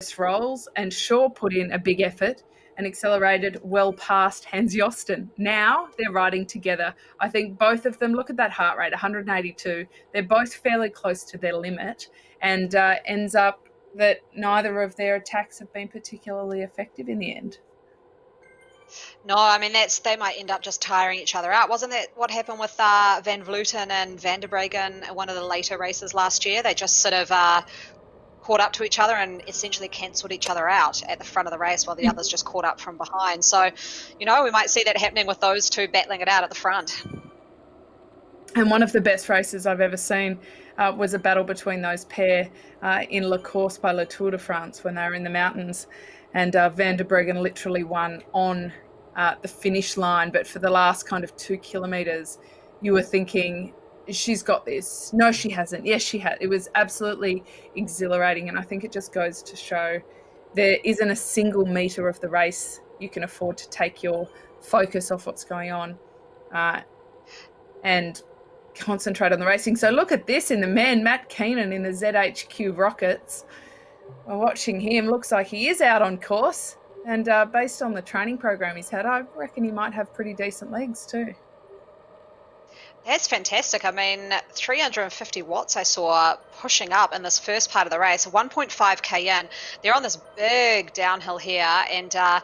reversed roles, and Shaw put in a big effort and accelerated well past Hans Josten. Now they're riding together. I think both of them, look at that heart rate, 182. They're both fairly close to their limit, and ends up that neither of their attacks have been particularly effective in the end. No, I mean, they might end up just tiring each other out. Wasn't that what happened with Van Vleuten and Van der Breggen in one of the later races last year? They just sort of caught up to each other and essentially cancelled each other out at the front of the race while the others just caught up from behind. So, we might see that happening with those two battling it out at the front. And one of the best races I've ever seen was a battle between those pair in La Course by La Tour de France when they were in the mountains. And Van der Breggen literally won on the finish line. But for the last kind of 2 kilometres, you were thinking, she's got this. No, she hasn't. Yes, she had. It was absolutely exhilarating. And I think it just goes to show there isn't a single metre of the race you can afford to take your focus off what's going on and concentrate on the racing. So look at this in the men, Matt Keenan in the ZHQ Rockets. We're watching him. Looks like he is out on course. And based on the training program he's had, I reckon he might have pretty decent legs too. That's fantastic. I mean, 350 watts I saw pushing up in this first part of the race, 1.5k in. They're on this big downhill here, and a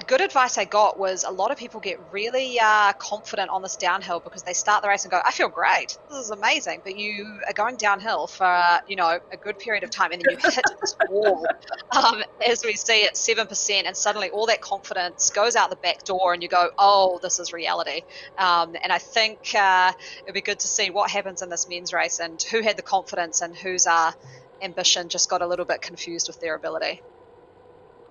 good advice I got was a lot of people get really confident on this downhill because they start the race and go, I feel great, this is amazing, but you are going downhill for a good period of time, and then you hit this wall, as we see at 7%, and suddenly all that confidence goes out the back door and you go, oh, this is reality. And I think it'd be good to see what happens in this men's race and who had the confidence and whose ambition just got a little bit confused with their ability.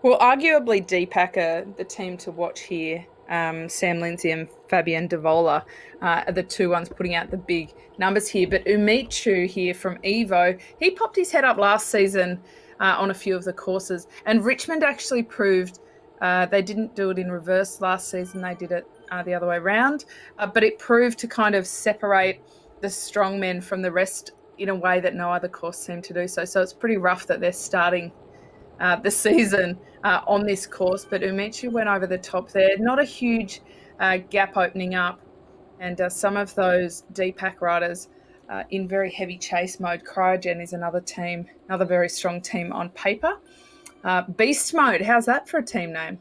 Well, arguably DPAC are the team to watch here. Sam Lindsay and Fabian Devola are the two ones putting out the big numbers here. But Umichu here from Evo, he popped his head up last season on a few of the courses. And Richmond actually proved they didn't do it in reverse last season. They did it the other way around. But it proved to kind of separate the strongmen from the rest in a way that no other course seemed to do so. So it's pretty rough that they're starting the season on this course. But Umichu went over the top there. Not a huge gap opening up. And some of those DPAC riders in very heavy chase mode. Cryogen is another team, another very strong team on paper. Beast Mode, how's that for a team name?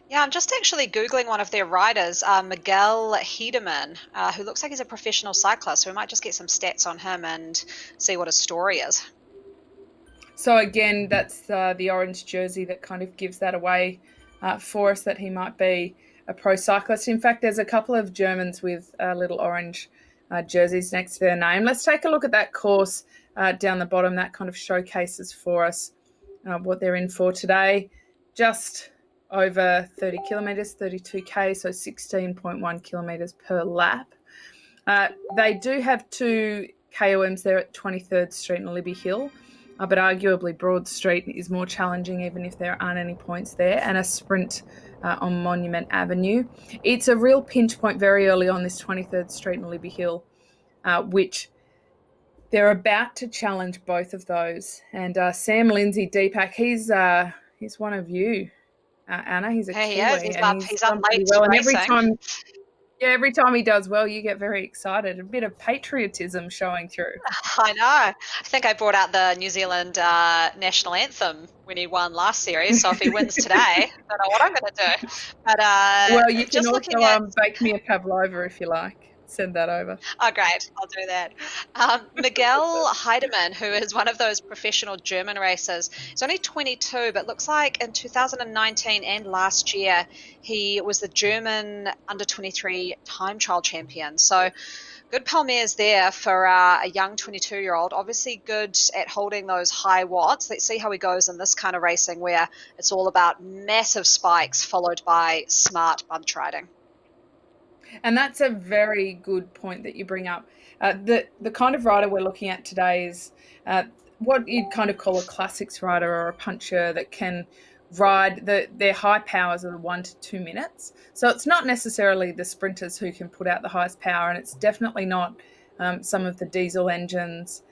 Yeah, I'm just actually Googling one of their riders, Miguel Hiedemann, who looks like he's a professional cyclist. So we might just get some stats on him and see what his story is. So again, that's the orange jersey that kind of gives that away for us, that he might be a pro cyclist. In fact, there's a couple of Germans with little orange jerseys next to their name. Let's take a look at that course down the bottom. That kind of showcases for us what they're in for today. Just over 30 kilometres, 32k, so 16.1 kilometres per lap. They do have 2 KOMs there at 23rd Street and Libby Hill, but arguably Broad Street is more challenging even if there aren't any points there, and a sprint on Monument Avenue. It's a real pinch point very early on this 23rd Street and Libby Hill, which they're about to challenge both of those. And Sam Lindsay, DPAC, he's one of you. Anna, he's a Kiwi. He's up late well. and every time he does well, you get very excited. A bit of patriotism showing through. I know. I think I brought out the New Zealand national anthem when he won last series. So if he wins today, I don't know what I'm going to do. But well, you can also bake me a pavlova if you like. Send that over. Oh, great. I'll do that. Miguel Hiedemann, who is one of those professional German racers, he's only 22, but looks like in 2019 and last year, he was the German under-23 time trial champion. So good Palmares there for a young 22-year-old. Obviously good at holding those high watts. Let's see how he goes in this kind of racing where it's all about massive spikes followed by smart bunch riding. And that's a very good point that you bring up. The kind of rider we're looking at today is what you'd kind of call a classics rider or a puncher that can ride their high powers of 1 to 2 minutes. So it's not necessarily the sprinters who can put out the highest power, and it's definitely not some of the diesel engines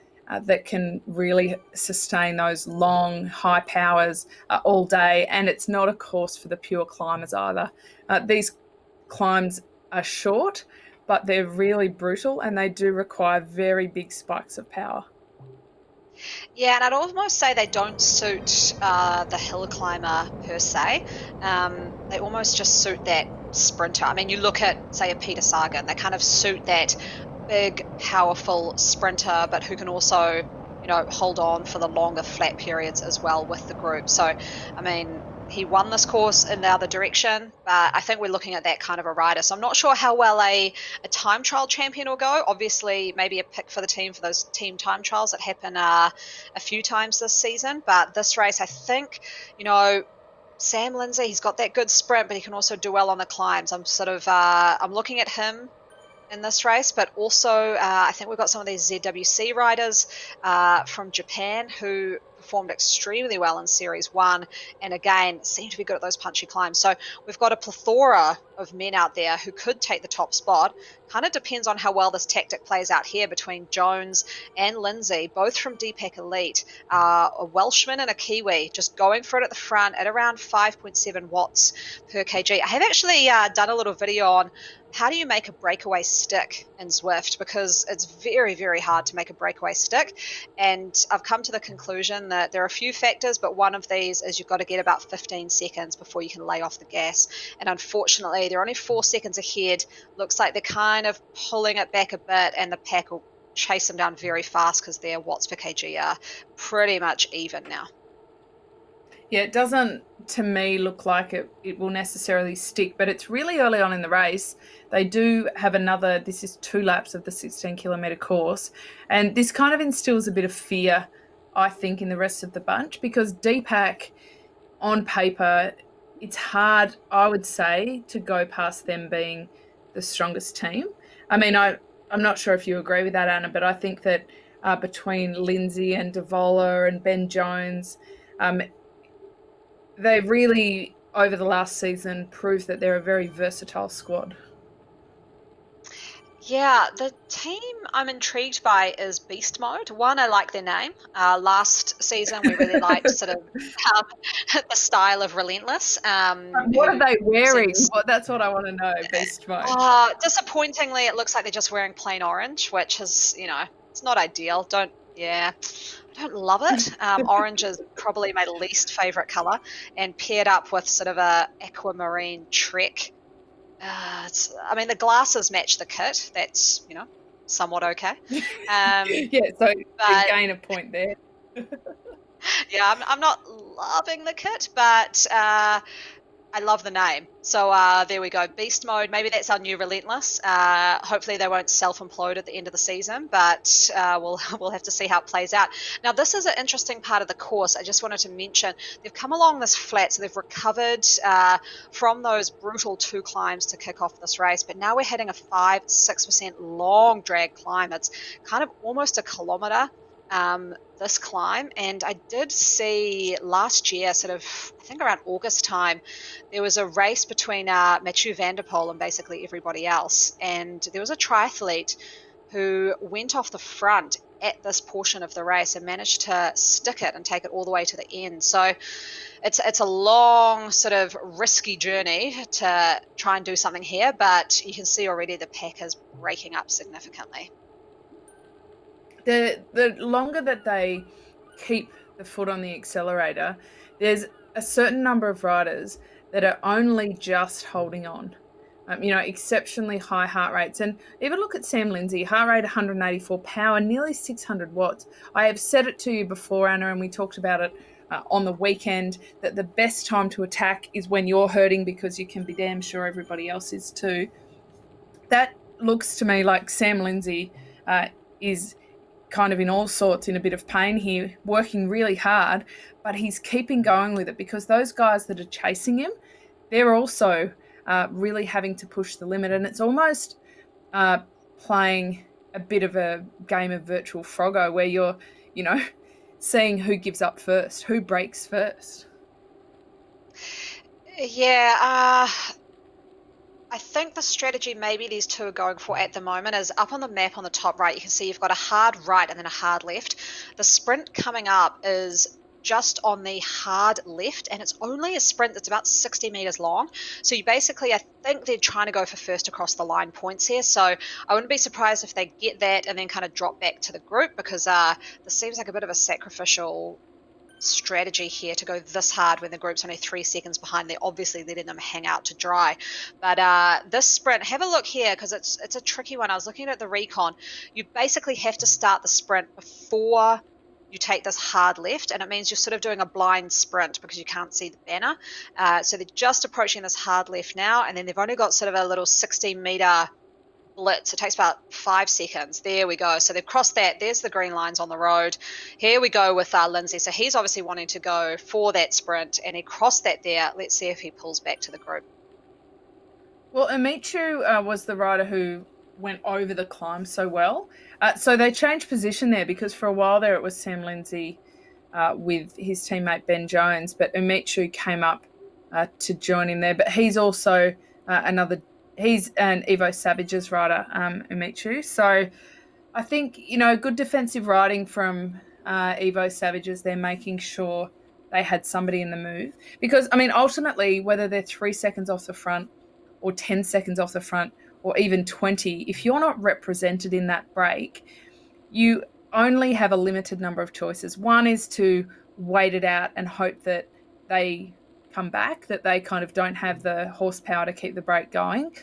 that can really sustain those long, high powers all day. And it's not a course for the pure climbers either. These climbs are short, but they're really brutal and they do require very big spikes of power. Yeah, and I'd almost say they don't suit the hill climber per se. They almost just suit that sprinter. I mean, you look at, say, a Peter Sagan, they kind of suit that big, powerful sprinter, but who can also, hold on for the longer flat periods as well with the group. So, I mean, he won this course in the other direction, but I think we're looking at that kind of a rider. So I'm not sure how well a time trial champion will go. Obviously, maybe a pick for the team for those team time trials that happen a few times this season. But this race, I think, Sam Lindsay, he's got that good sprint, but he can also do well on the climbs. I'm looking at him in this race, but also I think we've got some of these ZWC riders from Japan who performed extremely well in Series 1 and again seem to be good at those punchy climbs. So we've got a plethora of men out there who could take the top spot. Kind of depends on how well this tactic plays out here between Jones and Lindsay, both from DPAC Elite, a Welshman and a Kiwi, just going for it at the front at around 5.7 watts per kg. I have actually done a little video on how do you make a breakaway stick in Zwift, because it's very, very hard to make a breakaway stick. And I've come to the conclusion that there are a few factors, but one of these is you've got to get about 15 seconds before you can lay off the gas. And unfortunately, they're only 4 seconds ahead. Looks like they're kind of pulling it back a bit, and the pack will chase them down very fast because their watts per kg are pretty much even now. Yeah, it doesn't, to me, look like it will necessarily stick, but it's really early on in the race. They do have this is 2 laps of the 16-kilometre course, and this kind of instills a bit of fear, I think, in the rest of the bunch, because DPAC, on paper, it's hard, I would say, to go past them being the strongest team. I mean, I'm not sure if you agree with that, Anna, but I think that between Lindsay and Devola and Ben Jones, they really, over the last season, proved that they're a very versatile squad. Yeah, the team I'm intrigued by is Beast Mode. One, I like their name. Last season, we really liked sort of the style of Relentless. What are they wearing? That's what I want to know, Beast Mode. Disappointingly, it looks like they're just wearing plain orange, which is, it's not ideal. I don't love it. Orange is probably my least favorite color, and paired up with sort of a aquamarine Trek. The glasses match the kit. That's, somewhat okay. Yeah, so you gain a point there. Yeah, I'm not loving the kit, but I love the name. So there we go. Beast Mode. Maybe that's our new Relentless. Hopefully they won't self-implode at the end of the season, but we'll have to see how it plays out. Now, this is an interesting part of the course. I just wanted to mention they've come along this flat, so they've recovered from those brutal 2 climbs to kick off this race. But now we're hitting a 5-6% long drag climb. It's kind of almost a kilometre. This climb, and I did see last year, sort of, I think around August time, there was a race between Mathieu van der Poel and basically everybody else, and there was a triathlete who went off the front at this portion of the race and managed to stick it and take it all the way to the end. So it's a long, sort of risky journey to try and do something here, but you can see already the pack is breaking up significantly. The longer that they keep the foot on the accelerator, there's a certain number of riders that are only just holding on. Exceptionally high heart rates. And even look at Sam Lindsay, heart rate 184, power nearly 600 watts. I have said it to you before, Anna, and we talked about it on the weekend, that the best time to attack is when you're hurting, because you can be damn sure everybody else is too. That looks to me like Sam Lindsay is kind of in all sorts, in a bit of pain here, working really hard, but he's keeping going with it, because those guys that are chasing him, they're also really having to push the limit. And it's almost playing a bit of a game of virtual Froggo, where you're, seeing who gives up first, who breaks first. Yeah, I think the strategy maybe these two are going for at the moment is up on the map on the top right, you can see you've got a hard right and then a hard left. The sprint coming up is just on the hard left, and it's only a sprint that's about 60 meters long. So you basically, I think they're trying to go for first across the line points here. So I wouldn't be surprised if they get that and then kind of drop back to the group, because this seems like a bit of a sacrificial strategy here to go this hard when the group's only 3 seconds behind. They're obviously letting them hang out to dry. But this sprint, have a look here, because it's a tricky one. I was looking at the recon. You basically have to start the sprint before you take this hard left, and it means you're sort of doing a blind sprint because you can't see the banner. So they're just approaching this hard left now, and then they've only got sort of a little 60-meter blitz. It takes about 5 seconds. There we go. So they've crossed that. There's the green lines on the road. Here we go with Lindsay. So he's obviously wanting to go for that sprint, and he crossed that there. Let's see if he pulls back to the group. Well, Amichu was the rider who went over the climb so well. So they changed position there, because for a while there it was Sam Lindsay with his teammate Ben Jones, but Amichu came up to join him there. But he's also he's an Evo Savages rider, Amichu. So I think, good defensive riding from Evo Savages. They're making sure they had somebody in the move. Because, ultimately, whether they're 3 seconds off the front or 10 seconds off the front or even 20, if you're not represented in that break, you only have a limited number of choices. One is to wait it out and hope that they come back, that they kind of don't have the horsepower to keep the break going,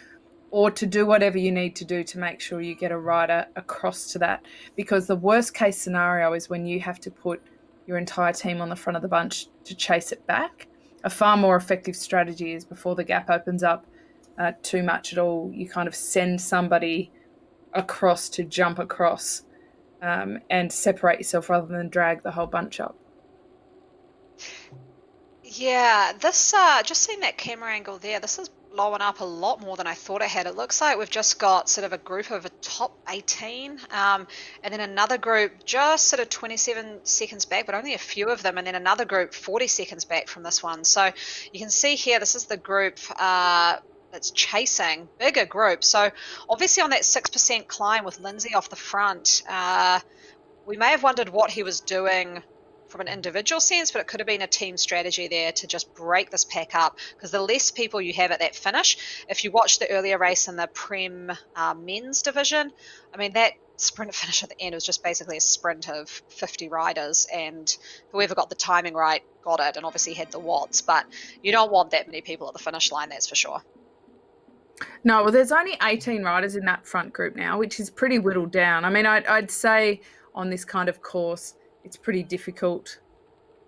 or to do whatever you need to do to make sure you get a rider across to that. Because the worst case scenario is when you have to put your entire team on the front of the bunch to chase it back. A far more effective strategy is, before the gap opens up too much at all, you kind of send somebody across to jump across and separate yourself rather than drag the whole bunch up. Yeah, this just seeing that camera angle there, this is blowing up a lot more than I thought it had. It looks like we've just got sort of a group of a top 18, and then another group just sort of 27 seconds back, but only a few of them, and then another group 40 seconds back from this one. So you can see here, this is the group that's chasing, bigger group. So obviously on that 6% climb with Lindsay off the front, we may have wondered what he was doing from an individual sense, but it could have been a team strategy there to just break this pack up, because the less people you have at that finish, if you watched the earlier race in the Prem men's division, that sprint finish at the end was just basically a sprint of 50 riders, and whoever got the timing right got it, and obviously had the watts, but you don't want that many people at the finish line, that's for sure. No, well, there's only 18 riders in that front group now, which is pretty whittled down. I'd say on this kind of course, it's pretty difficult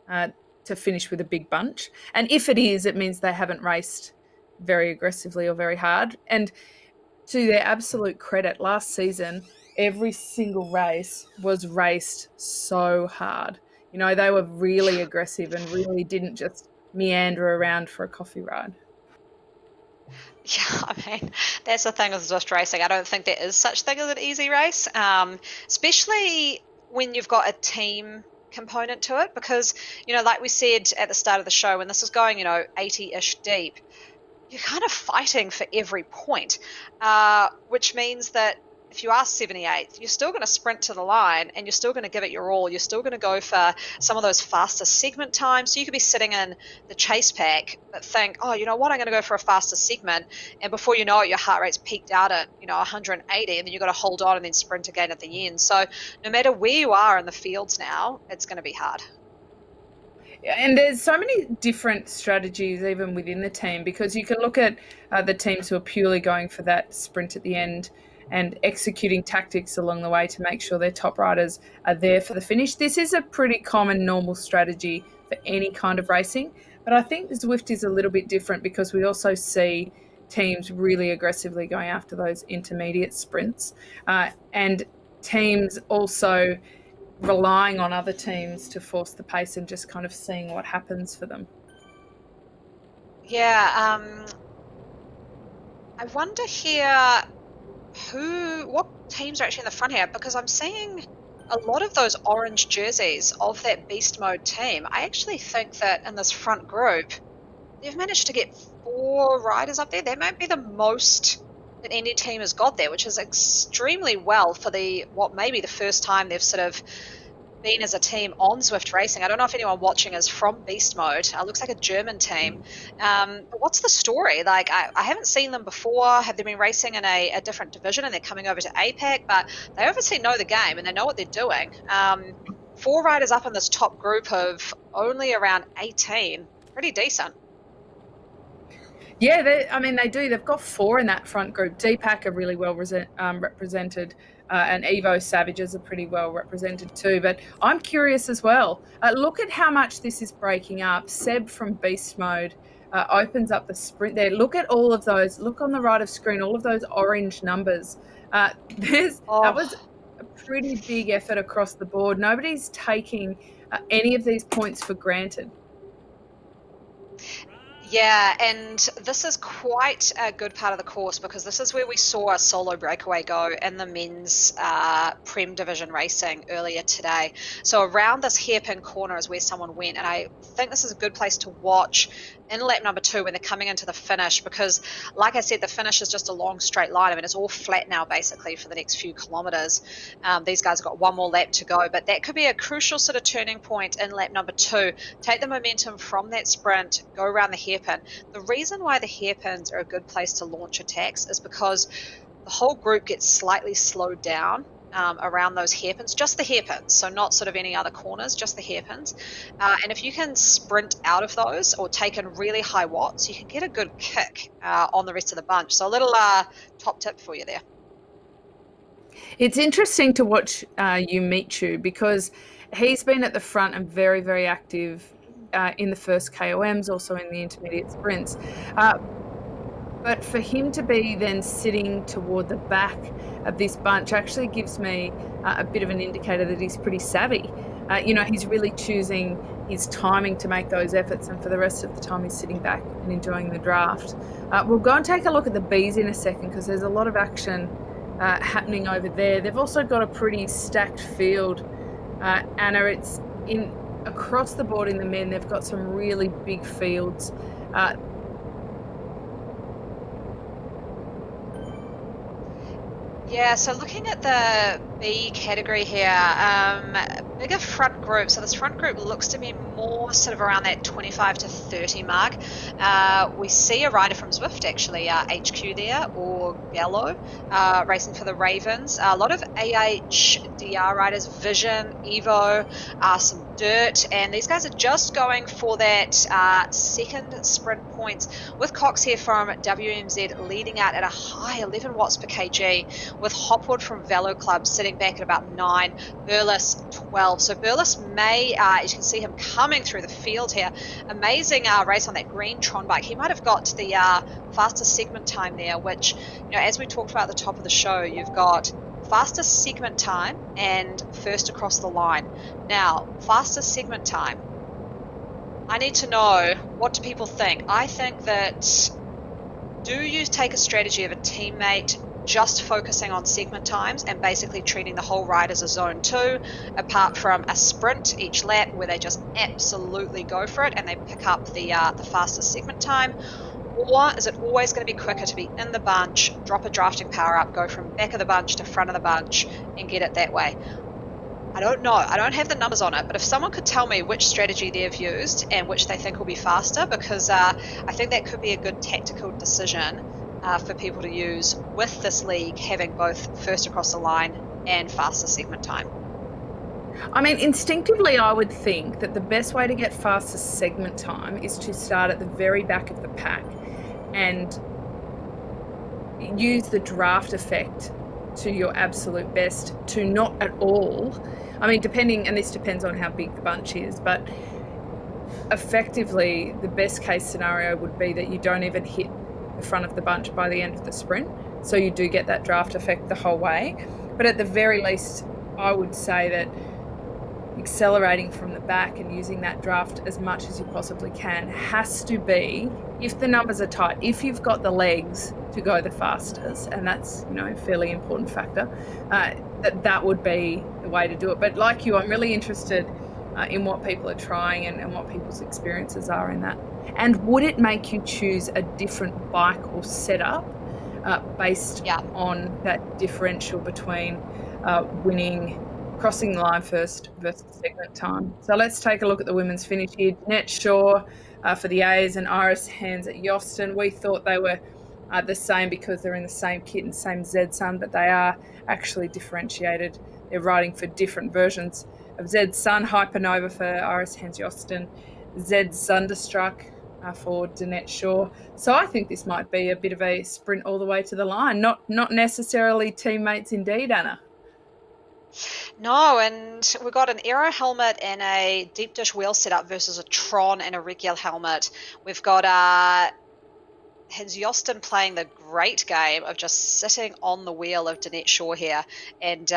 to finish with a big bunch. And if it is, it means they haven't raced very aggressively or very hard. And to their absolute credit, last season, every single race was raced so hard. They were really aggressive and really didn't just meander around for a coffee ride. Yeah, that's the thing with Zwift racing. I don't think there is such thing as an easy race, especially when you've got a team component to it, because, like we said at the start of the show, when this is going, 80-ish deep, you're kind of fighting for every point, which means that if you are 78th, you're still going to sprint to the line and you're still going to give it your all. You're still going to go for some of those faster segment times. So you could be sitting in the chase pack, but think, oh, you know what, I'm going to go for a faster segment. And before you know it, your heart rate's peaked out at, 180, and then you've got to hold on and then sprint again at the end. So no matter where you are in the fields now, it's going to be hard. And there's so many different strategies even within the team, because you can look at the teams who are purely going for that sprint at the end and executing tactics along the way to make sure their top riders are there for the finish. This is a pretty common, normal strategy for any kind of racing. But I think Zwift is a little bit different, because we also see teams really aggressively going after those intermediate sprints, and teams also relying on other teams to force the pace and just kind of seeing what happens for them. Yeah, I wonder here what teams are actually in the front here, because I'm seeing a lot of those orange jerseys of that beast mode team. I actually think that in this front group, they've managed to get 4 riders up there. That might be the most that any team has got there, which is extremely well for what may be the first time they've sort of been as a team on Zwift Racing. I don't know if anyone watching is from Beast Mode. Looks like a German team. But what's the story? Like, I haven't seen them before. Have they been racing in a different division and they're coming over to APAC? But they obviously know the game and they know what they're doing. 4 riders up in this top group of only around 18. Pretty decent. Yeah, they do. They've got 4 in that front group. DPAC are really well represented, and Evo Savages are pretty well represented too. But I'm curious as well. Look at how much this is breaking up. Seb from Beast Mode opens up the sprint there. Look at all of those. Look on the right of screen, all of those orange numbers. That was a pretty big effort across the board. Nobody's taking any of these points for granted. Yeah, and this is quite a good part of the course because this is where we saw a solo breakaway go in the men's Prem Division racing earlier today. So around this hairpin corner is where someone went, and I think this is a good place to watch in lap number 2 when they're coming into the finish because, like I said, the finish is just a long straight line. I mean, it's all flat now basically for the next few kilometres. These guys have got one more lap to go, but that could be a crucial sort of turning point in lap number 2. Take the momentum from that sprint, go around the hairpin. The reason why the hairpins are a good place to launch attacks is because the whole group gets slightly slowed down around those hairpins, just the hairpins, so not sort of any other corners, just the hairpins. And if you can sprint out of those or take in really high watts, you can get a good kick on the rest of the bunch. So a little top tip for you there. It's interesting to watch Yumichu because he's been at the front and very, very active in the first KOMs, also in the intermediate sprints. But for him to be then sitting toward the back of this bunch actually gives me a bit of an indicator that he's pretty savvy. He's really choosing his timing to make those efforts, and for the rest of the time he's sitting back and enjoying the draft. We'll go and take a look at the Bs in a second because there's a lot of action happening over there. They've also got a pretty stacked field, Anna. It's across the board in the men. They've got some really big fields. Yeah, so looking at the B category here, bigger front group. So this front group looks to be more sort of around that 25 to 30 mark. We see a rider from Zwift actually, HQ there, or Gallo, racing for the Ravens. A lot of AHDR riders, Vision, Evo, some Dirt, and these guys are just going for that second sprint points with Cox here from WMZ leading out at a high 11 watts per kg, with Hopwood from Velo Club sitting back at about 9, Burles 12. So Burles may, as you can see him coming through the field here, amazing race on that green Tron bike. He might have got the fastest segment time there, which, as we talked about at the top of the show, you've got fastest segment time and first across the line. Now, fastest segment time. I need to know, what do people think? I think that, do you take a strategy of a teammate just focusing on segment times and basically treating the whole ride as a zone 2, apart from a sprint each lap where they just absolutely go for it and they pick up the fastest segment time? Or is it always going to be quicker to be in the bunch, drop a drafting power up, go from back of the bunch to front of the bunch and get it that way? I don't know. I don't have the numbers on it, but if someone could tell me which strategy they've used and which they think will be faster, because I think that could be a good tactical decision for people to use with this league having both first across the line and faster segment time. I mean, instinctively, I would think that the best way to get fastest segment time is to start at the very back of the pack and use the draft effect to your absolute best, to not at all. I mean, and this depends on how big the bunch is, but effectively, the best case scenario would be that you don't even hit the front of the bunch by the end of the sprint. So you do get that draft effect the whole way. But at the very least, I would say that accelerating from the back and using that draft as much as you possibly can has to be, if the numbers are tight, if you've got the legs to go the fastest, and that's a fairly important factor, that would be the way to do it. But like you, I'm really interested in what people are trying and what people's experiences are in that. And would it make you choose a different bike or setup based Yeah. on that differential between crossing the line first versus segment time? So let's take a look at the women's finish here. Jeanette Shaw for the A's and Iris Hands at Yoston. We thought they were the same because they're in the same kit and same Z-Sun, but they are actually differentiated. They're riding for different versions of Z-Sun. Hypernova for Iris Hands Yoston. Z Thunderstruck for Danette Shaw. So I think this might be a bit of a sprint all the way to the line. Not necessarily teammates indeed, Anna. No, and we've got an Aero helmet and a deep dish wheel setup versus a Tron and a regular helmet. We've got Hans Jostin playing the great game of just sitting on the wheel of Danette Shaw here and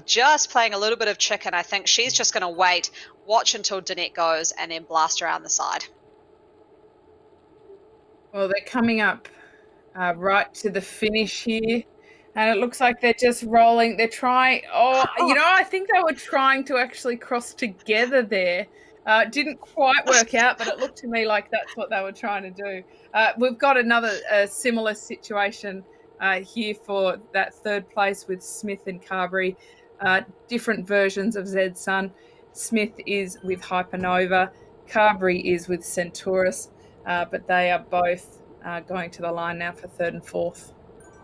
just playing a little bit of chicken. I think she's just going to wait, watch until Danette goes, and then blast around the side. Well, they're coming up right to the finish here. And it looks like they're just rolling. They're trying. Oh, I think they were trying to actually cross together there. Didn't quite work out, but it looked to me like that's what they were trying to do. We've got another similar situation here for that third place with Smith and Carberry. Different versions of Z-Sun. Smith is with Hypernova. Carberry is with Centaurus. But they are both going to the line now for third and fourth.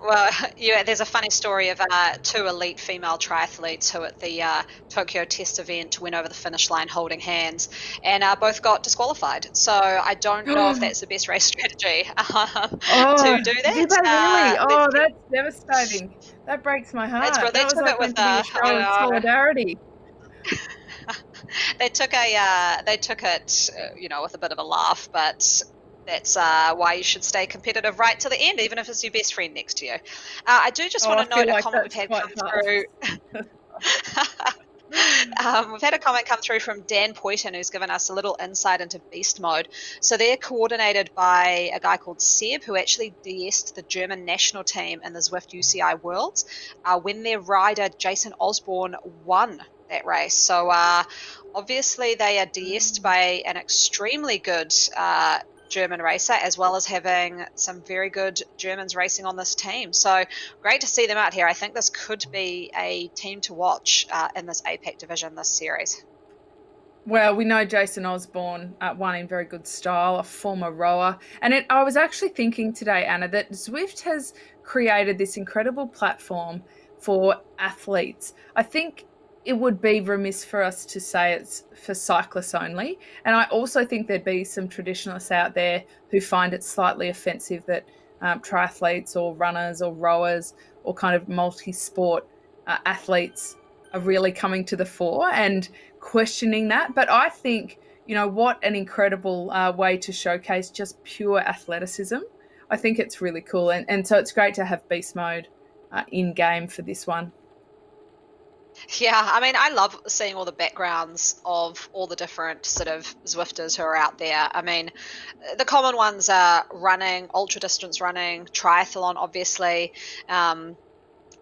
Well, yeah, there's a funny story of two elite female triathletes who at the Tokyo Test event went over the finish line holding hands and both got disqualified. So I don't know if that's the best race strategy to do that. Did they really? That's devastating. That breaks my heart. They was took like it with a show of solidarity. They took it, with a bit of a laugh, but that's why you should stay competitive right to the end, even if it's your best friend next to you. I do just want to note a comment we've had come through. We've had a comment come through from Dan Poyton, who's given us a little insight into beast mode. So they're coordinated by a guy called Seb, who actually DS'd the German national team in the Zwift UCI Worlds when their rider Jason Osborne won that race. So obviously they are DS'd by an extremely good German racer, as well as having some very good Germans racing on this team. So great to see them out here. I think this could be a team to watch in this APAC division this series. Well, we know Jason Osborne won in very good style, a former rower. And I was actually thinking today, Anna, that Zwift has created this incredible platform for athletes. I think it would be remiss for us to say it's for cyclists only. And I also think there'd be some traditionalists out there who find it slightly offensive that triathletes or runners or rowers or kind of multi-sport athletes are really coming to the fore and questioning that. But I think, what an incredible way to showcase just pure athleticism. I think it's really cool. And so it's great to have beast mode in game for this one. Yeah, I mean, I love seeing all the backgrounds of all the different sort of Zwifters who are out there. I mean, the common ones are running, ultra distance running, triathlon, obviously,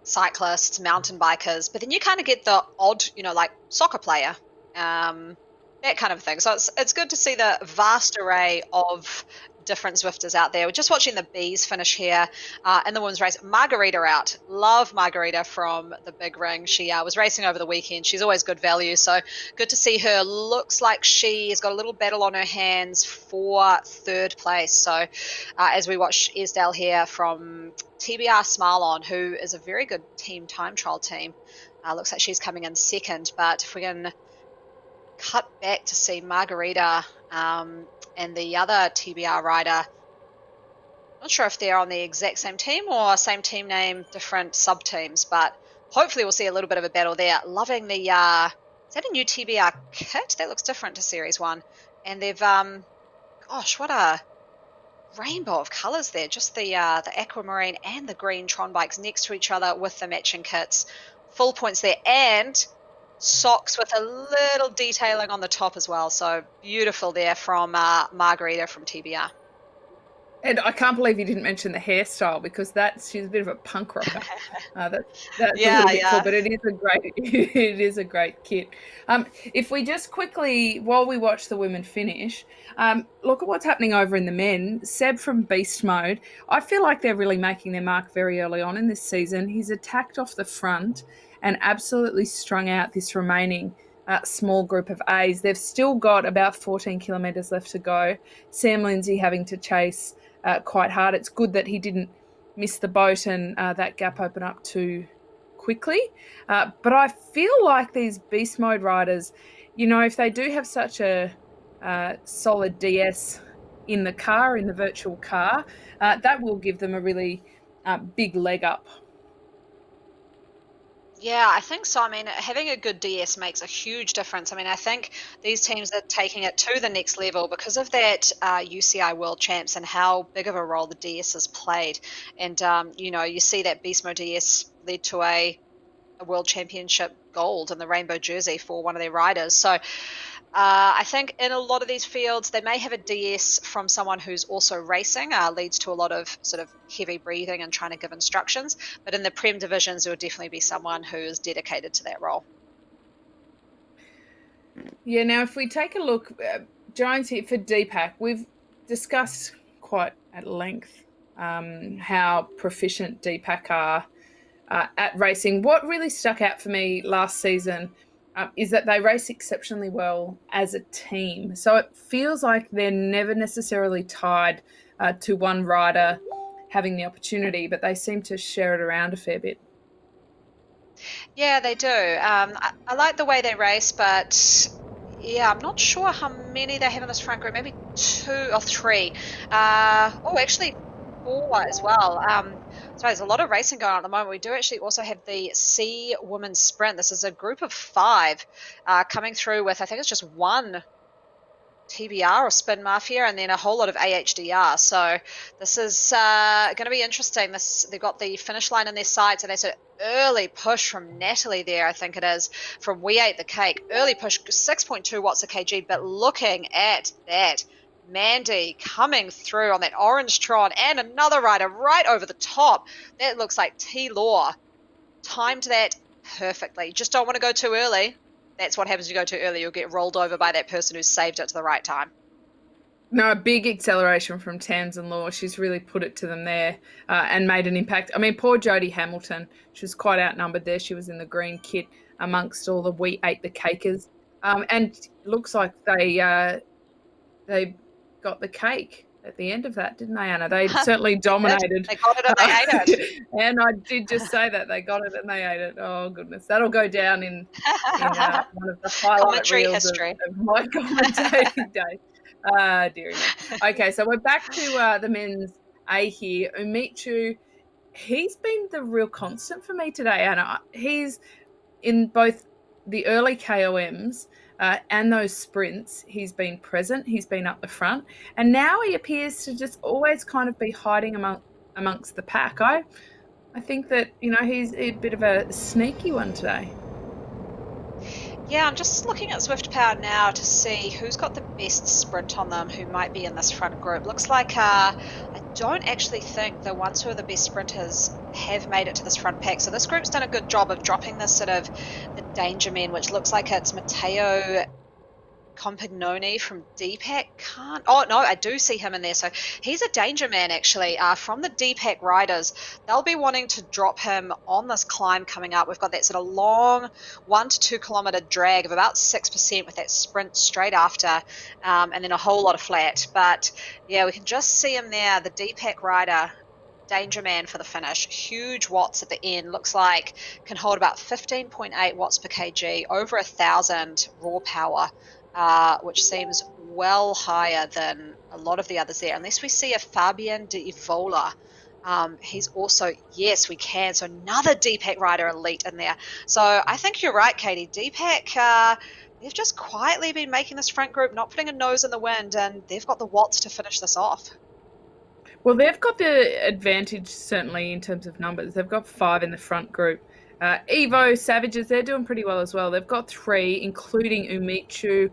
cyclists, mountain bikers, but then you kind of get the odd, like soccer player, that kind of thing. So it's good to see the vast array of different Zwifters out there. We're just watching the bees finish here in the women's race. Margarita out. Love Margarita from the big ring. She was racing over the weekend. She's always good value, so good to see her. Looks like she's got a little battle on her hands for third place. So as we watch Esdale here from TBR Smile On, who is a very good team time trial team. Looks like she's coming in second, but if we can cut back to see Margarita and the other TBR rider, not sure if they're on the exact same team or same team name, different sub teams, but hopefully we'll see a little bit of a battle there. Loving the, is that a new TBR kit? That looks different to Series 1. And they've, gosh, what a rainbow of colours there. Just the aquamarine and the green Tron bikes next to each other with the matching kits. Full points there. And socks with a little detailing on the top as well. So beautiful there from Margarita from TBR. And I can't believe you didn't mention the hairstyle, because she's a bit of a punk rocker. That's a Yeah, little bit cool, yeah. but it is a great it is a great kit. If we just quickly, while we watch the women finish, look at what's happening over in the men. Seb from Beast Mode, I feel like they're really making their mark very early on in this season. He's attacked off the front and absolutely strung out this remaining small group of A's. They've still got about 14 kilometres left to go. Sam Lindsay having to chase quite hard. It's good that he didn't miss the boat and that gap open up too quickly. But I feel like these beast mode riders, if they do have such a solid DS in the car, in the virtual car, that will give them a really big leg up. Yeah, I think so. I mean, having a good DS makes a huge difference. I mean, I think these teams are taking it to the next level because of that UCI World Champs and how big of a role the DS has played. And, you see that Beast Mode DS led to a World Championship gold in the rainbow jersey for one of their riders. So I think in a lot of these fields, they may have a DS from someone who's also racing, leads to a lot of sort of heavy breathing and trying to give instructions. But in the Prem divisions, there will definitely be someone who is dedicated to that role. Yeah, now if we take a look, Giants here for DPAC, we've discussed quite at length how proficient DPAC are at racing. What really stuck out for me last season is that they race exceptionally well as a team. So it feels like they're never necessarily tied to one rider having the opportunity, but they seem to share it around a fair bit. Yeah, they do. I like the way they race, but yeah, I'm not sure how many they have in this front group. Maybe two or three. Actually, four as well. So there's a lot of racing going on at the moment. We do actually also have the C Women's Sprint. This is a group of five coming through with, I think it's just one TBR or Spin Mafia, and then a whole lot of AHDR. So this is going to be interesting. They've got the finish line in their sights, and there's an early push from Natalie there, I think it is, from We Ate the Cake. Early push, 6.2 watts a kg, but looking at that, Mandy coming through on that orange Tron, and another rider right over the top. That looks like T-Law. Timed that perfectly. Just don't want to go too early. That's what happens if you go too early. You'll get rolled over by that person who saved it to the right time. No, a big acceleration from Tamsin Law. She's really put it to them there and made an impact. I mean, poor Jodie Hamilton. She was quite outnumbered there. She was in the green kit amongst all the We Ate the Cakers. And looks like they got the cake at the end of that, didn't they, Anna? They certainly dominated. They got it and they ate it. And I did just say that. They got it and they ate it. Oh, goodness. That'll go down in one of the highlight Commentary reels history. of my commentating day. Dearie me. Okay, so we're back to the men's A here. Umichu, he's been the real constant for me today, Anna. He's in both the early KOMs and those sprints. He's been present. He's been up the front, and now he appears to just always kind of be hiding amongst the pack. I think that he's a bit of a sneaky one today. Yeah, I'm just looking at Swift Power now to see who's got the best sprint on them, who might be in this front group. Looks like I don't actually think the ones who are the best sprinters have made it to this front pack. So this group's done a good job of dropping this sort of the danger men, which looks like it's Matteo Compagnoni from DPAC. Oh no, I do see him in there. So he's a danger man actually. From the DPAC riders, they'll be wanting to drop him on this climb coming up. We've got that sort of long 1 to 2 kilometer drag of about 6% with that sprint straight after, and then a whole lot of flat. But yeah, we can just see him there, the DPAC rider. Danger man for the finish. Huge watts at the end. Looks like can hold about 15.8 watts per kg, over 1,000 raw power. Which seems well higher than a lot of the others there, unless we see a Fabian de Ivola. He's also, yes, we can. So another DPAC rider elite in there. So I think you're right, Katie. DPAC, they've just quietly been making this front group, not putting a nose in the wind, and they've got the watts to finish this off. Well, they've got the advantage, certainly, in terms of numbers. They've got 5 in the front group. Evo Savages, they're doing pretty well as well. They've got 3, including Umichu,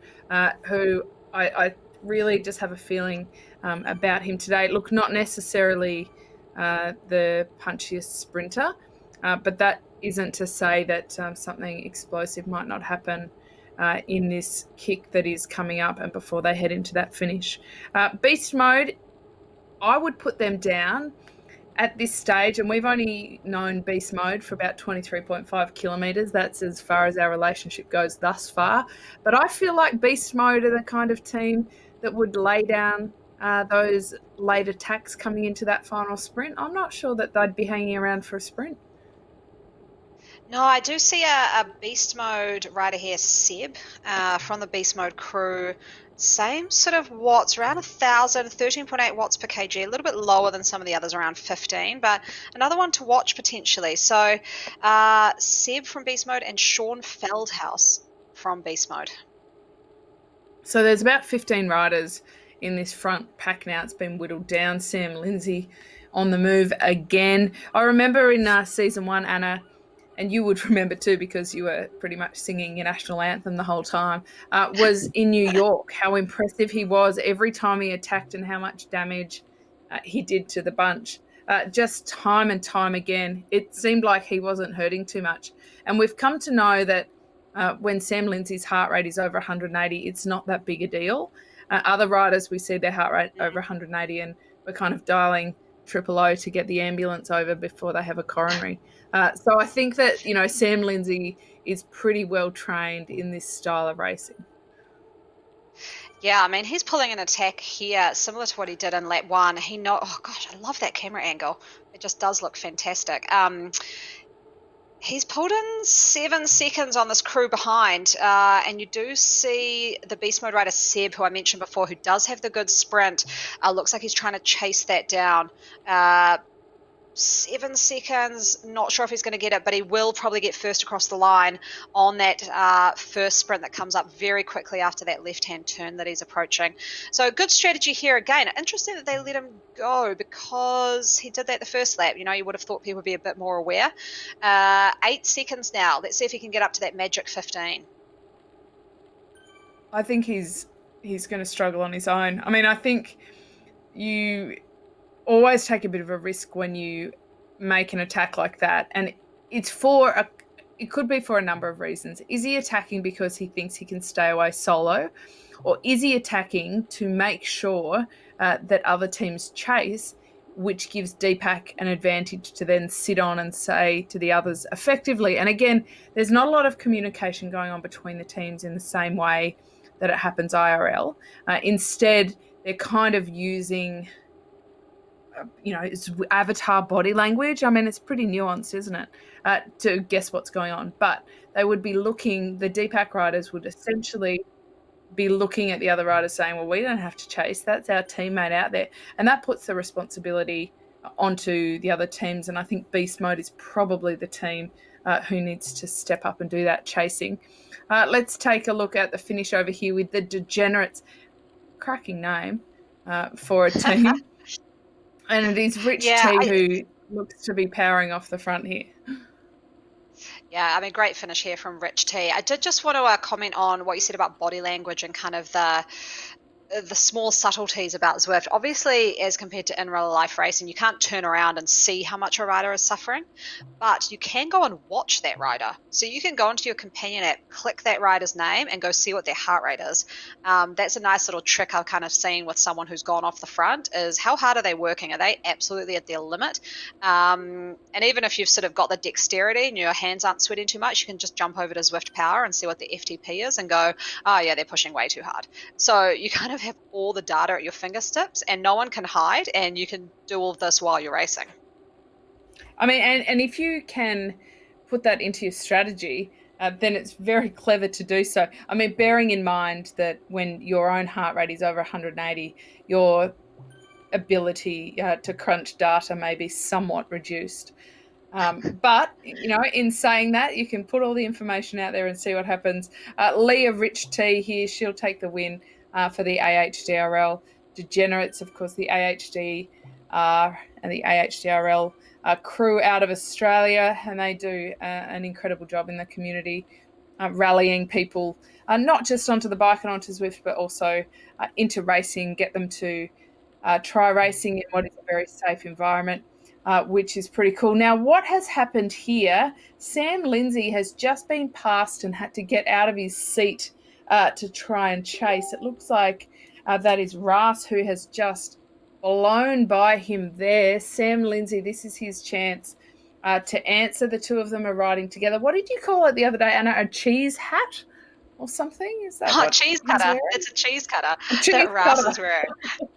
who I really just have a feeling about him today. Look, not necessarily the punchiest sprinter, but that isn't to say that something explosive might not happen in this kick that is coming up and before they head into that finish. Beast mode, I would put them down at this stage, and we've only known beast mode for about 23.5 kilometres. That's as far as our relationship goes thus far. But I feel like beast mode are the kind of team that would lay down those late attacks coming into that final sprint. I'm not sure that they'd be hanging around for a sprint. No, I do see a beast mode rider here, Seb, from the beast mode crew. Same sort of watts, around 1,000, 13.8 watts per kg, a little bit lower than some of the others, around 15, but another one to watch potentially. So Seb from beast mode and Sean Feldhouse from beast mode. So there's about 15 riders in this front pack now. It's been whittled down. Sam Lindsay on the move again. I remember in season 1, Anna, and you would remember too because you were pretty much singing your national anthem the whole time, was in New York, how impressive he was every time he attacked and how much damage he did to the bunch. Just time and time again, it seemed like he wasn't hurting too much. And we've come to know that when Sam Lindsay's heart rate is over 180, it's not that big a deal. Other riders, we see their heart rate over 180 and we're kind of dialing 000 to get the ambulance over before they have a coronary. So I think that, Sam Lindsay is pretty well trained in this style of racing. Yeah, I mean, he's pulling an attack here, similar to what he did in lap 1. Oh gosh, I love that camera angle. It just does look fantastic. He's pulled in 7 seconds on this crew behind, and you do see the beast mode rider Seb, who I mentioned before, who does have the good sprint. Looks like he's trying to chase that down. 7 seconds, not sure if he's going to get it, but he will probably get first across the line on that first sprint that comes up very quickly after that left-hand turn that he's approaching. So good strategy here again. Interesting that they let him go because he did that the first lap. You would have thought people would be a bit more aware. 8 seconds now. Let's see if he can get up to that magic 15. I think he's going to struggle on his own. I mean, I think you always take a bit of a risk when you make an attack like that, and it could be for a number of reasons. Is he attacking because he thinks he can stay away solo, or is he attacking to make sure that other teams chase, which gives DPAC an advantage to then sit on and say to the others effectively? And again, there's not a lot of communication going on between the teams in the same way that it happens IRL. Instead, they're kind of using it's avatar body language. I mean, it's pretty nuanced, isn't it, to guess what's going on. But they would be looking, the DPAC riders would essentially be looking at the other riders saying, well, we don't have to chase. That's our teammate out there. And that puts the responsibility onto the other teams. And I think Beast Mode is probably the team who needs to step up and do that chasing. Let's take a look at the finish over here with the Degenerates. Cracking name for a team. And it is Rich T who looks to be powering off the front here. Yeah, I mean, great finish here from Rich T. I did just want to comment on what you said about body language and kind of the small subtleties about Zwift. Obviously, as compared to in real life racing, you can't turn around and see how much a rider is suffering, but you can go and watch that rider. So you can go into your companion app, click that rider's name, and go see what their heart rate is. That's a nice little trick I've kind of seen with someone who's gone off the front, is how hard are they working? Are they absolutely at their limit? And even if you've sort of got the dexterity and your hands aren't sweating too much, you can just jump over to Zwift Power and see what the FTP is and go, oh yeah, they're pushing way too hard. So you kind of have all the data at your fingertips and no one can hide, and you can do all of this while you're racing. I mean, and if you can put that into your strategy, then it's very clever to do so. I mean, bearing in mind that when your own heart rate is over 180, your ability to crunch data may be somewhat reduced. But, in saying that, you can put all the information out there and see what happens. Leah Rich T here, she'll take the win for the AHDRL. Degenerates, of course, the AHD and the AHDRL crew out of Australia, and they do an incredible job in the community. rallying people, not just onto the bike and onto Zwift, but also into racing, get them to try racing in what is a very safe environment, which is pretty cool. Now, what has happened here? Sam Lindsay has just been passed and had to get out of his seat to try and chase. It looks like that is Ras who has just blown by him there. Sam Lindsay, this is his chance to answer. The two of them are riding together. What did you call it the other day, Anna? A cheese hat or something? Is that what cheese cutter? It's a cheese cutter that Ras is wearing.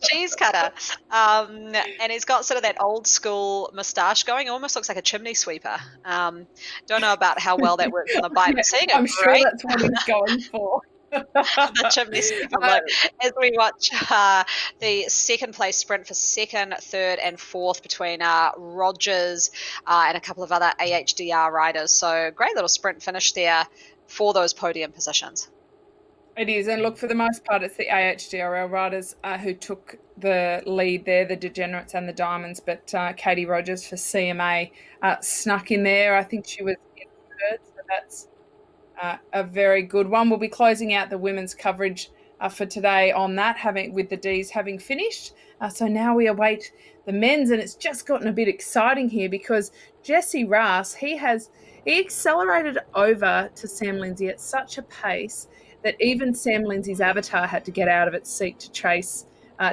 Cheese cutter. And he's got sort of that old school moustache going. Almost looks like a chimney sweeper. Don't know about how well that works on the bike. But seeing I'm sure that's what he's going for. The chimney sweeper look as we watch the second place sprint for second, third, and fourth between Rogers and a couple of other AHDR riders. So great little sprint finish there for those podium positions. It is, and look, for the most part, it's the AHDRL riders who took the lead there, the Degenerates and the Diamonds, but Katie Rogers for CMA snuck in there. I think she was in third, so that's a very good one. We'll be closing out the women's coverage for today on that, with the Ds having finished. So now we await the men's, and it's just gotten a bit exciting here because Jesse Ras, he accelerated over to Sam Lindsay at such a pace that even Sam Lindsay's avatar had to get out of its seat to chase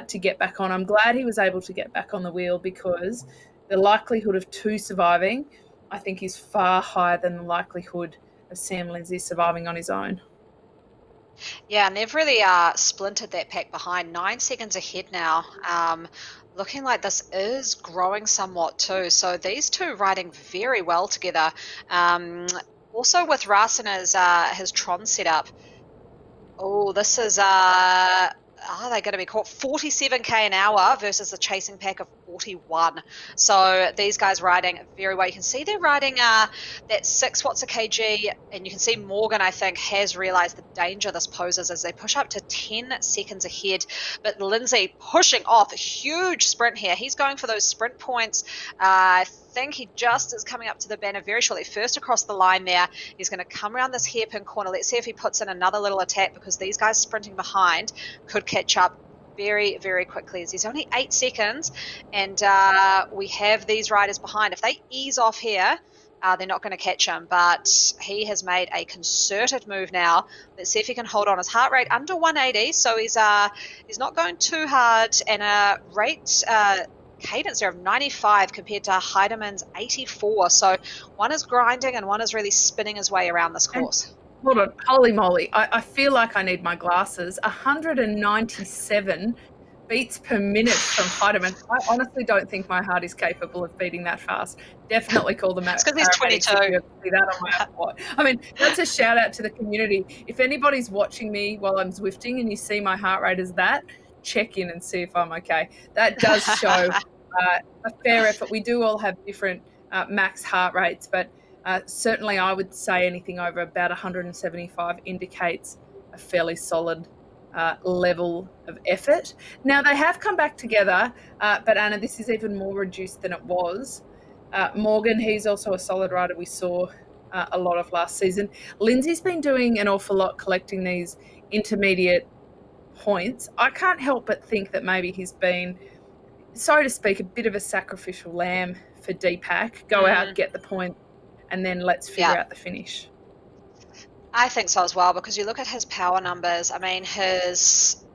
to get back on. I'm glad he was able to get back on the wheel because the likelihood of two surviving, I think, is far higher than the likelihood of Sam Lindsay surviving on his own. Yeah, and they've really splintered that pack behind. 9 seconds ahead now. Looking like this is growing somewhat too. So these two riding very well together. Also with Ras and his Tron setup. Oh, this is are they going to be caught? 47k an hour versus the chasing pack of 41. So these guys riding very well. You can see they're riding that 6 watts a kg, and you can see Morgan, I think, has realized the danger this poses as they push up to 10 seconds ahead. But Lindsay pushing off a huge sprint here. He's going for those sprint points. I think he just is coming up to the banner very shortly. First across the line there. He's going to come around this hairpin corner. Let's see if he puts in another little attack because these guys sprinting behind could catch up very, very quickly as he's only 8 seconds and we have these riders behind. If they ease off here, they're not going to catch him, but he has made a concerted move now. Let's see if he can hold on. His heart rate under 180, so he's not going too hard, and a rate cadence there of 95 compared to Heideman's 84. So one is grinding and one is really spinning his way around this course. Hold on, holy moly. I feel like I need my glasses. 197 beats per minute from Heidemann. I honestly don't think my heart is capable of beating that fast. Definitely call them out. It's because he's 22. See that on my Apple Watch. I mean, that's a shout out to the community. If anybody's watching me while I'm Zwifting and you see my heart rate as that, check in and see if I'm okay. That does show a fair effort. We do all have different max heart rates, but certainly I would say anything over about 175 indicates a fairly solid level of effort. Now, they have come back together, but Anna, this is even more reduced than it was. Morgan, he's also a solid rider we saw a lot of last season. Lindsay's been doing an awful lot collecting these intermediate points. I can't help but think that maybe he's been, so to speak, a bit of a sacrificial lamb for DPAC. Go out, get the point, and then let's figure out the finish. I think so as well, because you look at his power numbers. I mean,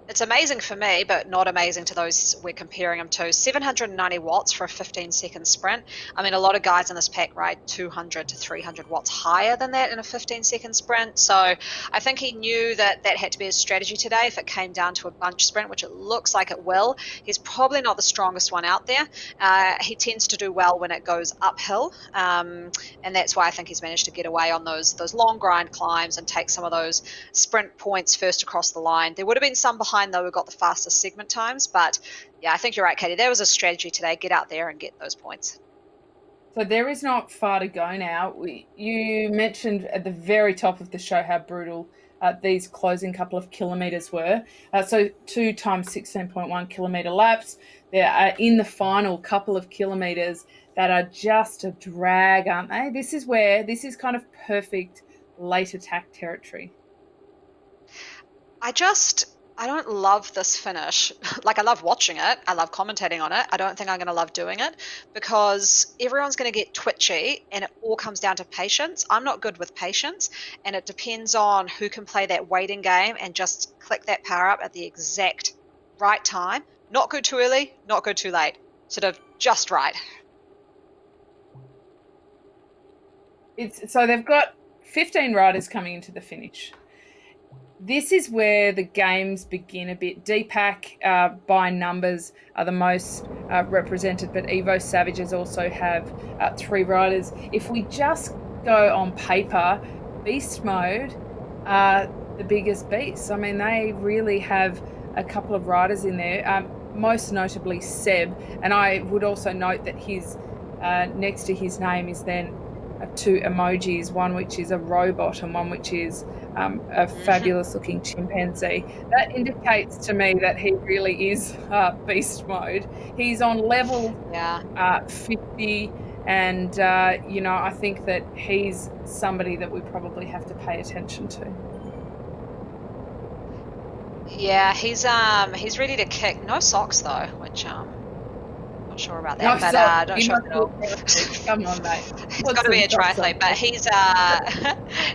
it's amazing for me, but not amazing to those we're comparing him to. 790 watts for a 15-second sprint. I mean, a lot of guys in this pack ride 200 to 300 watts higher than that in a 15-second sprint. So I think he knew that that had to be his strategy today if it came down to a bunch sprint, which it looks like it will. He's probably not the strongest one out there. He tends to do well when it goes uphill, and that's why I think he's managed to get away on those long grind climbs and take some of those sprint points first across the line. There would have been some behind, though, we got the fastest segment times, but yeah, I think you're right, Katie. There was a strategy today. Get out there and get those points. So there is not far to go now. You mentioned at the very top of the show how brutal these closing couple of kilometres were. So 2 times 16.1 kilometre laps. They are in the final couple of kilometres that are just a drag, aren't they? This is kind of perfect late attack territory. I don't love this finish. Like, I love watching it. I love commentating on it. I don't think I'm going to love doing it because everyone's going to get twitchy and it all comes down to patience. I'm not good with patience, and it depends on who can play that waiting game and just click that power up at the exact right time. Not go too early, not go too late. Sort of just right. So they've got 15 riders coming into the finish. This is where the games begin a bit. DPAC by numbers are the most represented, but Evo Savages also have 3 riders. If we just go on paper, Beast Mode are the biggest beasts. I mean, they really have a couple of riders in there, most notably Seb. And I would also note that his next to his name is then 2 emojis, one which is a robot and one which is a fabulous looking chimpanzee. That indicates to me that he really is beast mode. He's on level 50, and I think that he's somebody that we probably have to pay attention to. Yeah, he's ready to kick. No socks though, which not sure about that, No, but don't show it all. Come on, mate. It's got to be a triathlete, but he's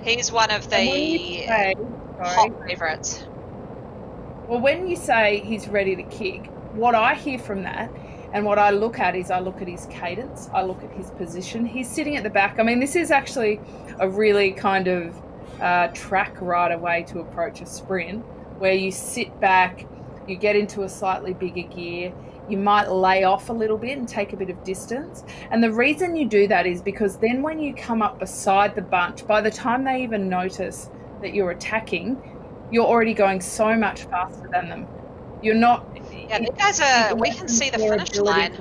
he's one of the hot favourites. Well, when you say he's ready to kick, what I hear from that and what I look at is I look at his cadence, I look at his position. He's sitting at the back. I mean, this is actually a really kind of track rider way to approach a sprint, where you sit back, you get into a slightly bigger gear, you might lay off a little bit and take a bit of distance. And the reason you do that is because then when you come up beside the bunch, by the time they even notice that you're attacking, you're already going so much faster than them. You're not... Yeah, these guys are... We can see the finish line.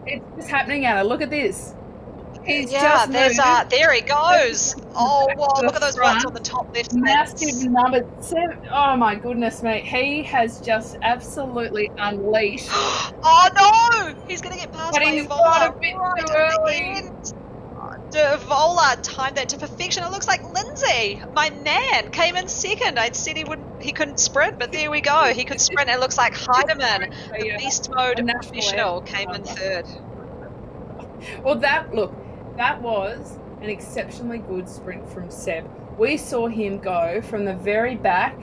It's just happening, Anna. Look at this. He's just there he goes. Oh, wow, look at those ones on the top left. Massive number 7. Oh my goodness, mate. He has just absolutely unleashed. Oh no! He's going to get past by he's got a bit too early. Devola timed that to perfection. It looks like Lindsay, my man, came in second. I'd said he couldn't sprint, but there we go. He could sprint. It looks like Heidemann, the beast mode professional, came in third. Well, that was an exceptionally good sprint from Seb. We saw him go from the very back,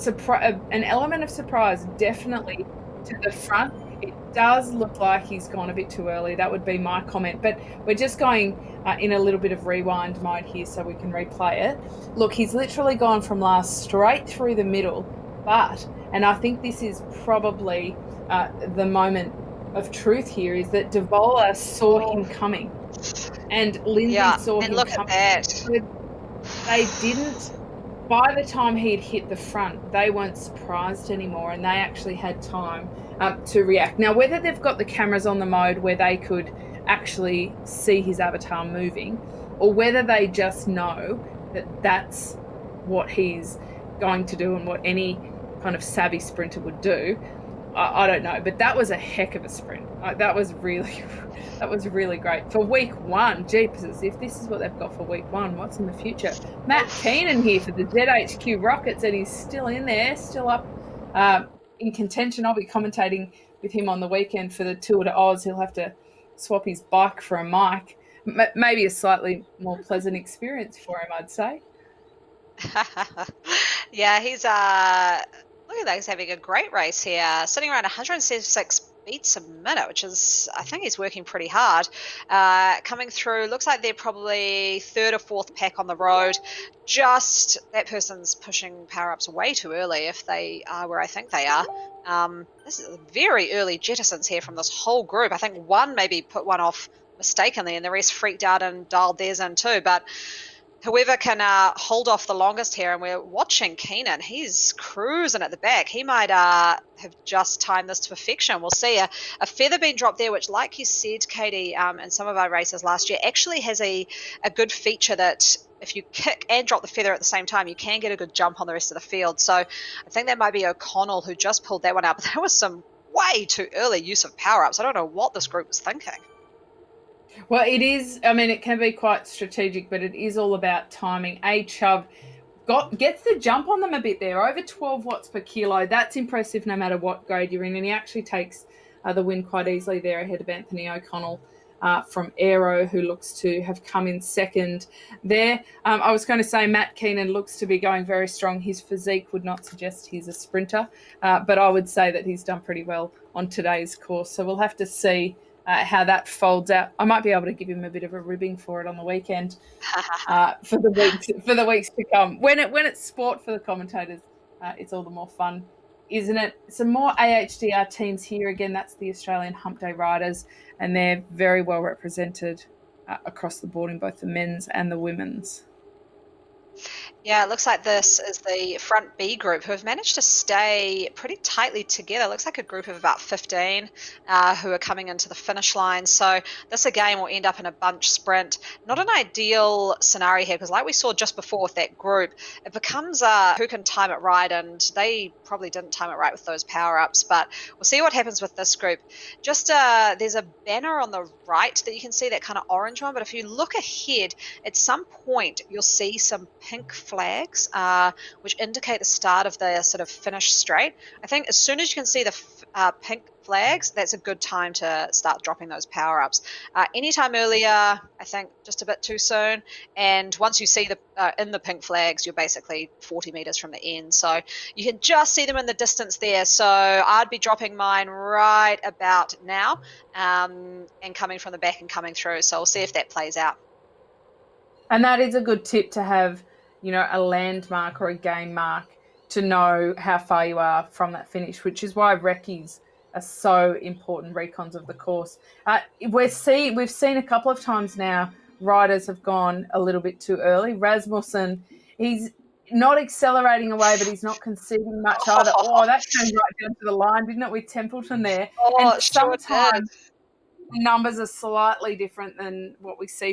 an element of surprise definitely, to the front. It does look like he's gone a bit too early. That would be my comment. But we're just going in a little bit of rewind mode here so we can replay it. Look, he's literally gone from last straight through the middle. And I think this is probably the moment of truth here, is that Devola saw him coming. And Lindsay saw him coming. Look at that. So they didn't... By the time he'd hit the front, they weren't surprised anymore, and they actually had time to react. Now, whether they've got the cameras on the mode where they could actually see his avatar moving, or whether they just know that that's what he's going to do and what any kind of savvy sprinter would do, I don't know. But that was a heck of a sprint. That was really great for week 1. Jeepers, if this is what they've got for week 1, what's in the future? Matt Keenan here for the ZHQ Rockets, and he's still in there, still up in contention. I'll be commentating with him on the weekend for the Tour de Oz. He'll have to swap his bike for a mic. Maybe a slightly more pleasant experience for him, I'd say. Yeah, he's look at that, he's having a great race here, sitting around 176 beats a minute, which is, I think he's working pretty hard. Coming through, looks like they're probably 3rd or 4th pack on the road. Just that person's pushing power-ups way too early if they are where I think they are. This is very early jettisons here from this whole group. I think one maybe put one off mistakenly and the rest freaked out and dialed theirs in too, but whoever can hold off the longest here, and we're watching Keenan, he's cruising at the back. He might have just timed this to perfection. We'll see. A feather being dropped there, which, like you said, Katie, in some of our races last year, actually has a good feature that if you kick and drop the feather at the same time, you can get a good jump on the rest of the field. So I think that might be O'Connell who just pulled that one out, but that was some way too early use of power-ups. I don't know what this group was thinking. Well, it is. I mean, it can be quite strategic, but it is all about timing. A Chubb gets the jump on them a bit there, over 12 watts per kilo. That's impressive no matter what grade you're in. And he actually takes the win quite easily there ahead of Anthony O'Connell from Aero, who looks to have come in second there. I was going to say Matt Keenan looks to be going very strong. His physique would not suggest he's a sprinter, but I would say that he's done pretty well on today's course. So we'll have to see how that folds out. I might be able to give him a bit of a ribbing for it on the weekend for the weeks to come. When it's sport for the commentators, it's all the more fun, isn't it? Some more AHDR teams here again. That's the Australian Hump Day Riders, and they're very well represented across the board in both the men's and the women's. Yeah, it looks like this is the front B group who have managed to stay pretty tightly together. It looks like a group of about 15 who are coming into the finish line. So this again will end up in a bunch sprint. Not an ideal scenario here because like we saw just before with that group, it becomes who can time it right, and they probably didn't time it right with those power-ups, but we'll see what happens with this group. Just there's a banner on the right that you can see, that kind of orange one, but if you look ahead, at some point you'll see some pink flags, which indicate the start of the sort of finish straight. I think as soon as you can see the pink flags, that's a good time to start dropping those power-ups. Anytime earlier, I think just a bit too soon. And once you see the in the pink flags, you're basically 40 meters from the end. So you can just see them in the distance there. So I'd be dropping mine right about now and coming from the back and coming through. So we'll see if that plays out. And that is a good tip to have, a landmark or a game mark to know how far you are from that finish, which is why recce's are so important recons of the course. We've seen a couple of times now riders have gone a little bit too early. Rasmussen, he's not accelerating away, but he's not conceding much either. Oh, that came right down to the line, didn't it, with Templeton there? Oh, And it sure did. sometimes numbers are slightly different than what we see